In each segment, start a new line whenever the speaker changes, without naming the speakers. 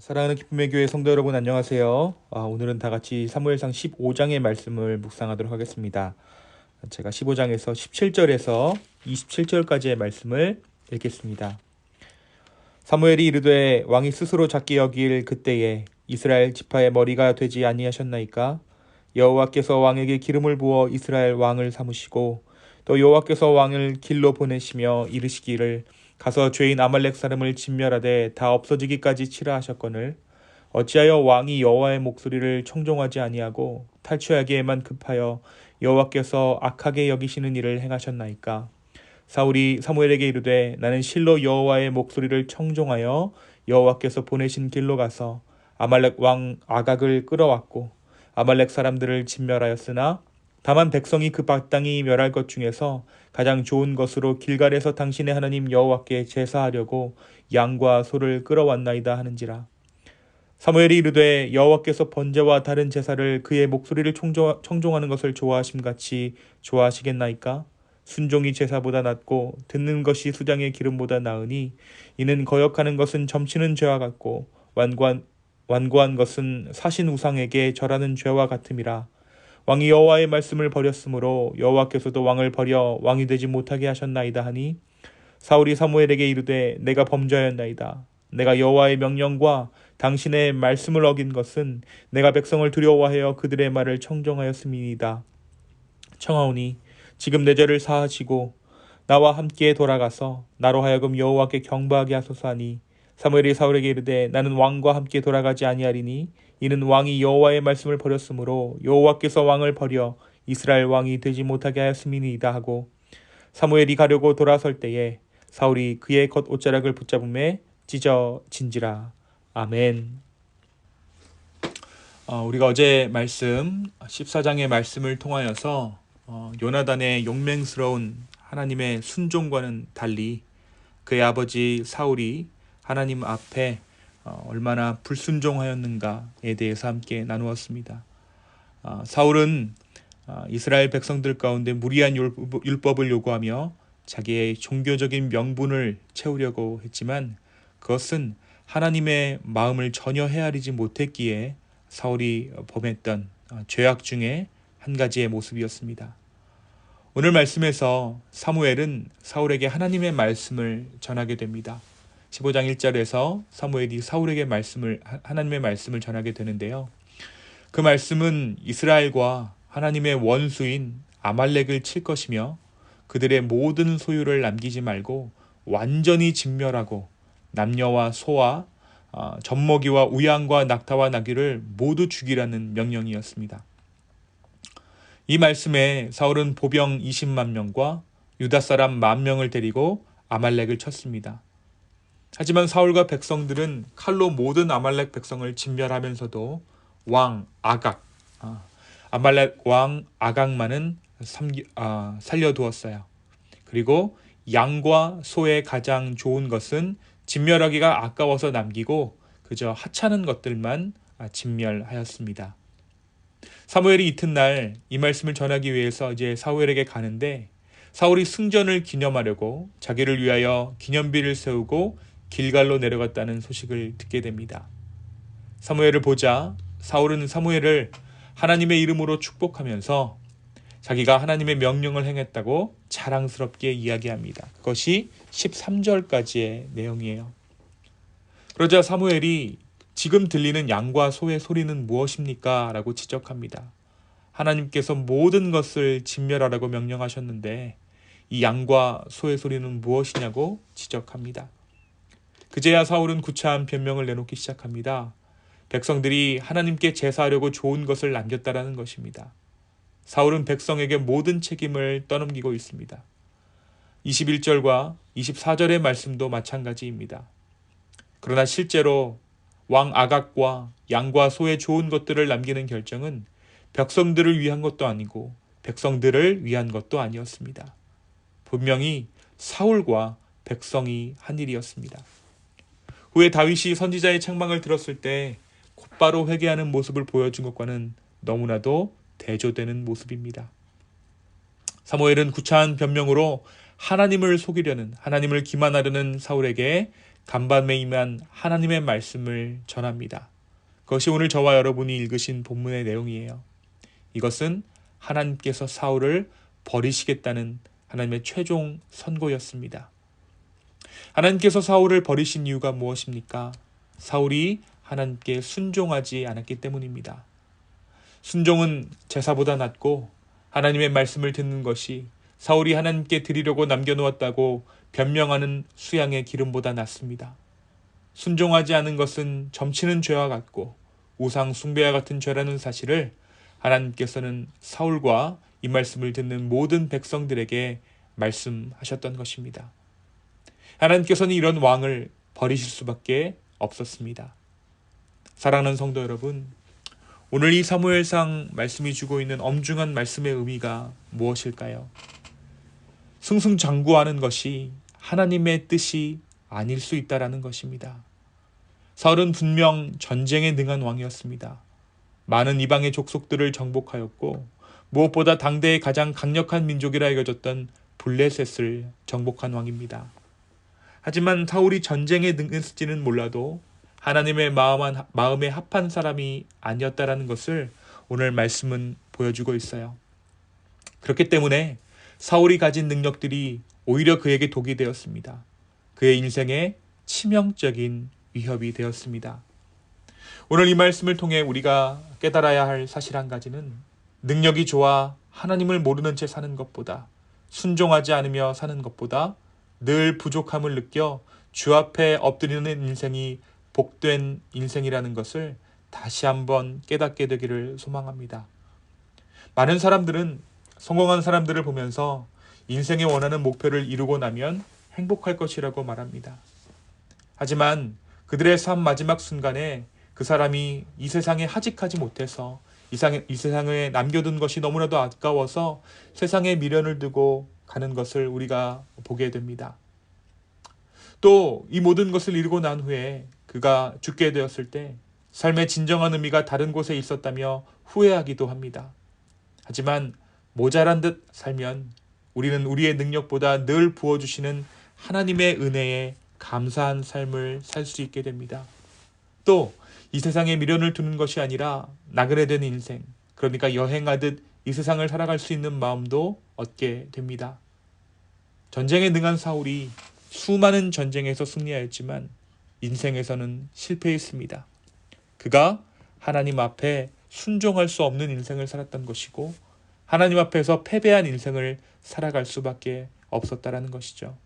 사랑하는 기쁨의 교회 성도 여러분 안녕하세요. 오늘은 다 같이 사무엘상 15장의 말씀을 묵상하도록 하겠습니다. 제가 15장에서 17절에서 27절까지의 말씀을 읽겠습니다. 사무엘이 이르되 왕이 스스로 작게 여길 그때에 이스라엘 지파의 머리가 되지 아니하셨나이까? 여호와께서 왕에게 기름을 부어 이스라엘 왕을 삼으시고 또 여호와께서 왕을 길로 보내시며 이르시기를 가서 죄인 아말렉 사람을 진멸하되 다 없어지기까지 치라 하셨거늘 어찌하여 왕이 여호와의 목소리를 청종하지 아니하고 탈취하기에만 급하여 여호와께서 악하게 여기시는 일을 행하셨나이까? 사울이 사무엘에게 이르되 나는 실로 여호와의 목소리를 청종하여 여호와께서 보내신 길로 가서 아말렉 왕 아각을 끌어왔고 아말렉 사람들을 진멸하였으나 다만 백성이 그 마땅히 멸할 것 중에서 가장 좋은 것으로 길갈에서 당신의 하나님 여호와께 제사하려고 양과 소를 끌어왔나이다 하는지라. 사무엘이 이르되 여호와께서 번제와 다른 제사를 그의 목소리를 청종하는 것을 좋아하심같이 좋아하시겠나이까? 순종이 제사보다 낫고 듣는 것이 수장의 기름보다 나으니 이는 거역하는 것은 점치는 죄와 같고 완고한 것은 사신 우상에게 절하는 죄와 같음이라. 왕이 여호와의 말씀을 버렸으므로 여호와께서도 왕을 버려 왕이 되지 못하게 하셨나이다 하니 사울이 사무엘에게 이르되 내가 범죄하였나이다. 내가 여호와의 명령과 당신의 말씀을 어긴 것은 내가 백성을 두려워하여 그들의 말을 청종하였음이니이다. 청하오니 지금 내 죄를 사하시고 나와 함께 돌아가서 나로 하여금 여호와께 경배하게 하소서 하니 사무엘이 사울에게 이르되 나는 왕과 함께 돌아가지 아니하리니 이는 왕이 여호와의 말씀을 버렸으므로 여호와께서 왕을 버려 이스라엘 왕이 되지 못하게 하였음이니이다 하고 사무엘이 가려고 돌아설 때에 사울이 그의 겉 옷자락을 붙잡음에 찢어진지라. 아멘. 우리가 어제 말씀 14장의 말씀을 통하여서 요나단의 용맹스러운 하나님의 순종과는 달리 그의 아버지 사울이 하나님 앞에 얼마나 불순종하였는가에 대해서 함께 나누었습니다. 사울은 이스라엘 백성들 가운데 무리한 율법을 요구하며 자기의 종교적인 명분을 채우려고 했지만 그것은 하나님의 마음을 전혀 헤아리지 못했기에 사울이 범했던 죄악 중에 한 가지의 모습이었습니다. 오늘 말씀에서 사무엘은 사울에게 하나님의 말씀을 전하게 됩니다. 15장 1절에서 사무엘이 사울에게 하나님의 말씀을 전하게 되는데요. 그 말씀은 이스라엘과 하나님의 원수인 아말렉을 칠 것이며 그들의 모든 소유를 남기지 말고 완전히 진멸하고 남녀와 소와 젖먹이와 우양과 낙타와 나귀를 모두 죽이라는 명령이었습니다. 이 말씀에 사울은 보병 20만 명과 유다 사람 10,000명을 데리고 아말렉을 쳤습니다. 하지만 사울과 백성들은 칼로 모든 아말렉 백성을 진멸하면서도 아말렉 왕 아각만은 살려두었어요. 그리고 양과 소의 가장 좋은 것은 진멸하기가 아까워서 남기고 그저 하찮은 것들만 진멸하였습니다. 사무엘이 이튿날 이 말씀을 전하기 위해서 이제 사무엘에게 가는데 사울이 승전을 기념하려고 자기를 위하여 기념비를 세우고 길갈로 내려갔다는 소식을 듣게 됩니다. 사무엘을 보자 사울은 사무엘을 하나님의 이름으로 축복하면서 자기가 하나님의 명령을 행했다고 자랑스럽게 이야기합니다. 그것이 13절까지의 내용이에요. 그러자 사무엘이 지금 들리는 양과 소의 소리는 무엇입니까? 라고 지적합니다. 하나님께서 모든 것을 진멸하라고 명령하셨는데 이 양과 소의 소리는 무엇이냐고 지적합니다. 그제야 사울은 구차한 변명을 내놓기 시작합니다. 백성들이 하나님께 제사하려고 좋은 것을 남겼다라는 것입니다. 사울은 백성에게 모든 책임을 떠넘기고 있습니다. 21절과 24절의 말씀도 마찬가지입니다. 그러나 실제로 왕 아각과 양과 소의 좋은 것들을 남기는 결정은 백성들을 위한 것도 아니고 백성들을 위한 것도 아니었습니다. 분명히 사울과 백성이 한 일이었습니다. 후에 다윗이 선지자의 책망을 들었을 때 곧바로 회개하는 모습을 보여준 것과는 너무나도 대조되는 모습입니다. 사무엘은 구차한 변명으로 하나님을 속이려는, 하나님을 기만하려는 사울에게 간밤에 임한 하나님의 말씀을 전합니다. 그것이 오늘 저와 여러분이 읽으신 본문의 내용이에요. 이것은 하나님께서 사울을 버리시겠다는 하나님의 최종 선고였습니다. 하나님께서 사울을 버리신 이유가 무엇입니까? 사울이 하나님께 순종하지 않았기 때문입니다. 순종은 제사보다 낫고 하나님의 말씀을 듣는 것이 사울이 하나님께 드리려고 남겨놓았다고 변명하는 수양의 기름보다 낫습니다. 순종하지 않은 것은 점치는 죄와 같고 우상 숭배와 같은 죄라는 사실을 하나님께서는 사울과 이 말씀을 듣는 모든 백성들에게 말씀하셨던 것입니다. 하나님께서는 이런 왕을 버리실 수밖에 없었습니다. 사랑하는 성도 여러분, 오늘 이 사무엘상 말씀이 주고 있는 엄중한 말씀의 의미가 무엇일까요? 승승장구하는 것이 하나님의 뜻이 아닐 수 있다라는 것입니다. 사울은 분명 전쟁에 능한 왕이었습니다. 많은 이방의 족속들을 정복하였고 무엇보다 당대의 가장 강력한 민족이라 여겨졌던 블레셋을 정복한 왕입니다. 하지만 사울이 전쟁에 능했을지는 몰라도 하나님의 마음에 합한 사람이 아니었다라는 것을 오늘 말씀은 보여주고 있어요. 그렇기 때문에 사울이 가진 능력들이 오히려 그에게 독이 되었습니다. 그의 인생에 치명적인 위협이 되었습니다. 오늘 이 말씀을 통해 우리가 깨달아야 할 사실 한 가지는 능력이 좋아 하나님을 모르는 채 사는 것보다 순종하지 않으며 사는 것보다 늘 부족함을 느껴 주 앞에 엎드리는 인생이 복된 인생이라는 것을 다시 한번 깨닫게 되기를 소망합니다. 많은 사람들은 성공한 사람들을 보면서 인생에 원하는 목표를 이루고 나면 행복할 것이라고 말합니다. 하지만 그들의 삶 마지막 순간에 그 사람이 이 세상에 하직하지 못해서 이 세상에 남겨둔 것이 너무나도 아까워서 세상에 미련을 두고 가는 것을 우리가 보게 됩니다. 또 이 모든 것을 이루고 난 후에 그가 죽게 되었을 때 삶의 진정한 의미가 다른 곳에 있었다며 후회하기도 합니다. 하지만 모자란 듯 살면 우리는 우리의 능력보다 늘 부어주시는 하나님의 은혜에 감사한 삶을 살 수 있게 됩니다. 또 이 세상에 미련을 두는 것이 아니라 나그네 된 인생, 그러니까 여행하듯 이 세상을 살아갈 수 있는 마음도 얻게 됩니다. 전쟁에 능한 사울이 수많은 전쟁에서 승리하였지만 인생에서는 실패했습니다. 그가 하나님 앞에 순종할 수 없는 인생을 살았던 것이고 하나님 앞에서 패배한 인생을 살아갈 수밖에 없었다라는 것이죠.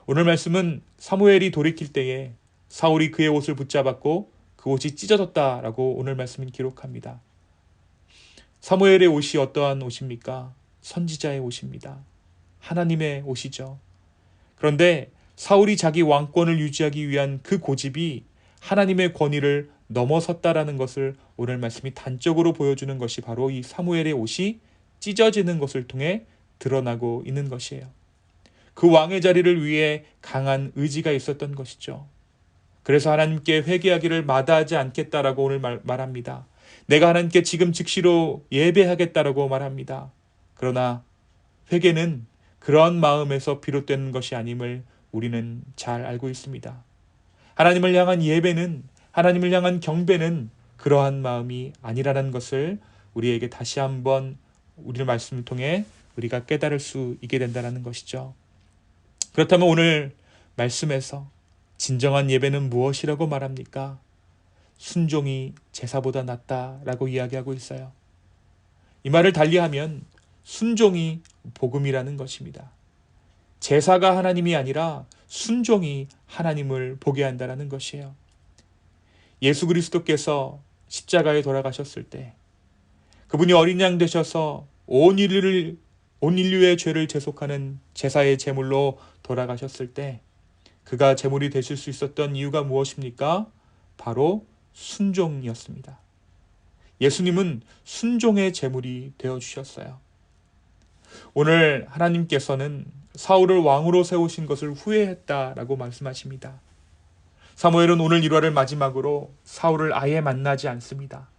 오늘 말씀은 사무엘이 돌이킬 때에 사울이 그의 옷을 붙잡았고 그 옷이 찢어졌다라고 오늘 말씀은 기록합니다. 사무엘의 옷이 어떠한 옷입니까? 선지자의 옷입니다. 하나님의 옷이죠. 그런데 사울이 자기 왕권을 유지하기 위한 그 고집이 하나님의 권위를 넘어섰다라는 것을 오늘 말씀이 단적으로 보여주는 것이 바로 이 사무엘의 옷이 찢어지는 것을 통해 드러나고 있는 것이에요. 그 왕의 자리를 위해 강한 의지가 있었던 것이죠. 그래서 하나님께 회개하기를 마다하지 않겠다라고 오늘 말합니다. 내가 하나님께 지금 즉시로 예배하겠다라고 말합니다. 그러나 회개는 그런 마음에서 비롯되는 것이 아님을 우리는 잘 알고 있습니다. 하나님을 향한 예배는, 하나님을 향한 경배는 그러한 마음이 아니라는 것을 우리에게 다시 한번 우리의 말씀을 통해 우리가 깨달을 수 있게 된다는 것이죠. 그렇다면 오늘 말씀에서 진정한 예배는 무엇이라고 말합니까? 순종이 제사보다 낫다라고 이야기하고 있어요. 이 말을 달리하면 순종이 복음이라는 것입니다. 제사가 하나님이 아니라 순종이 하나님을 보게 한다는 것이에요. 예수 그리스도께서 십자가에 돌아가셨을 때 그분이 어린 양 되셔서 온 인류의 죄를 제속하는 제사의 제물로 돌아가셨을 때 그가 제물이 되실 수 있었던 이유가 무엇입니까? 바로 순종이었습니다. 예수님은 순종의 제물이 되어주셨어요. 오늘 하나님께서는 사울을 왕으로 세우신 것을 후회했다라고 말씀하십니다. 사무엘은 오늘 1화를 마지막으로 사울을 아예 만나지 않습니다.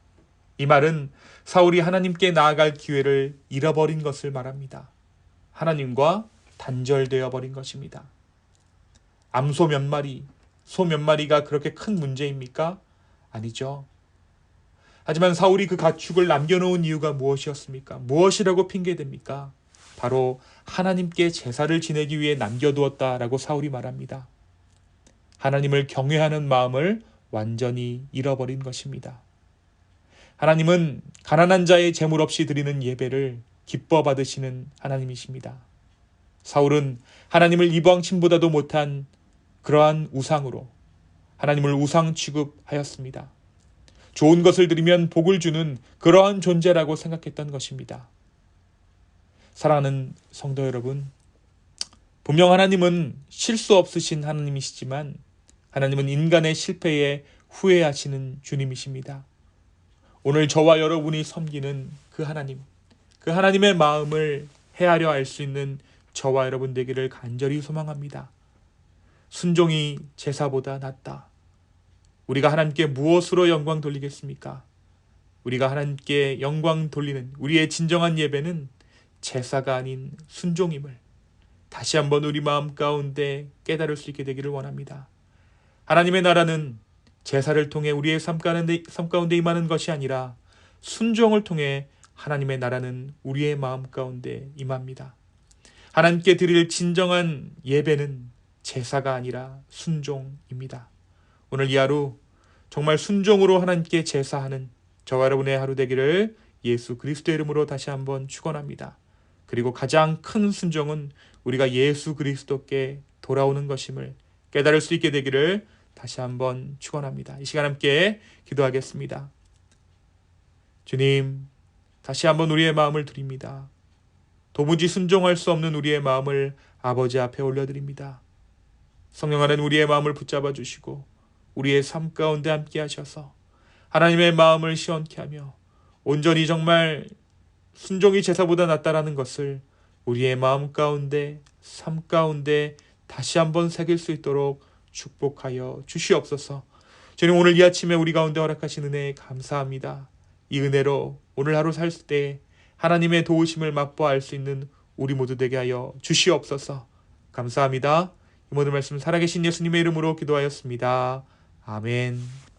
이 말은 사울이 하나님께 나아갈 기회를 잃어버린 것을 말합니다. 하나님과 단절되어 버린 것입니다. 암소 몇 마리, 소 몇 마리가 그렇게 큰 문제입니까? 아니죠. 하지만 사울이 그 가축을 남겨놓은 이유가 무엇이었습니까? 무엇이라고 핑계댑니까? 바로 하나님께 제사를 지내기 위해 남겨두었다라고 사울이 말합니다. 하나님을 경외하는 마음을 완전히 잃어버린 것입니다. 하나님은 가난한 자의 재물 없이 드리는 예배를 기뻐 받으시는 하나님이십니다. 사울은 하나님을 이방신보다도 못한 그러한 우상으로 하나님을 우상 취급하였습니다. 좋은 것을 드리면 복을 주는 그러한 존재라고 생각했던 것입니다. 사랑하는 성도 여러분, 분명 하나님은 실수 없으신 하나님이시지만 하나님은 인간의 실패에 후회하시는 주님이십니다. 오늘 저와 여러분이 섬기는 그 하나님, 그 하나님의 마음을 헤아려 알 수 있는 저와 여러분 되기를 간절히 소망합니다. 순종이 제사보다 낫다. 우리가 하나님께 무엇으로 영광 돌리겠습니까? 우리가 하나님께 영광 돌리는 우리의 진정한 예배는 제사가 아닌 순종임을 다시 한번 우리 마음 가운데 깨달을 수 있게 되기를 원합니다. 하나님의 나라는 제사를 통해 우리의 삶 가운데 임하는 것이 아니라 순종을 통해 하나님의 나라는 우리의 마음 가운데 임합니다. 하나님께 드릴 진정한 예배는 제사가 아니라 순종입니다. 오늘 이 하루 정말 순종으로 하나님께 제사하는 저와 여러분의 하루 되기를 예수 그리스도의 이름으로 다시 한번 축원합니다. 그리고 가장 큰 순종은 우리가 예수 그리스도께 돌아오는 것임을 깨달을 수 있게 되기를 다시 한번 축원합니다. 이 시간 함께 기도하겠습니다. 주님, 다시 한번 우리의 마음을 드립니다. 도무지 순종할 수 없는 우리의 마음을 아버지 앞에 올려드립니다. 성령 하나님 우리의 마음을 붙잡아 주시고 우리의 삶 가운데 함께 하셔서 하나님의 마음을 시원케 하며 온전히 정말 순종이 제사보다 낫다라는 것을 우리의 마음 가운데 삶 가운데 다시 한번 새길 수 있도록 축복하여 주시옵소서. 주님, 오늘 이 아침에 우리 가운데 허락하신 은혜에 감사합니다. 이 은혜로 오늘 하루 살 때 하나님의 도우심을 맛보아 알 수 있는 우리 모두 되게 하여 주시옵소서. 감사합니다. 이 모든 말씀 살아계신 예수님의 이름으로 기도하였습니다. 아멘.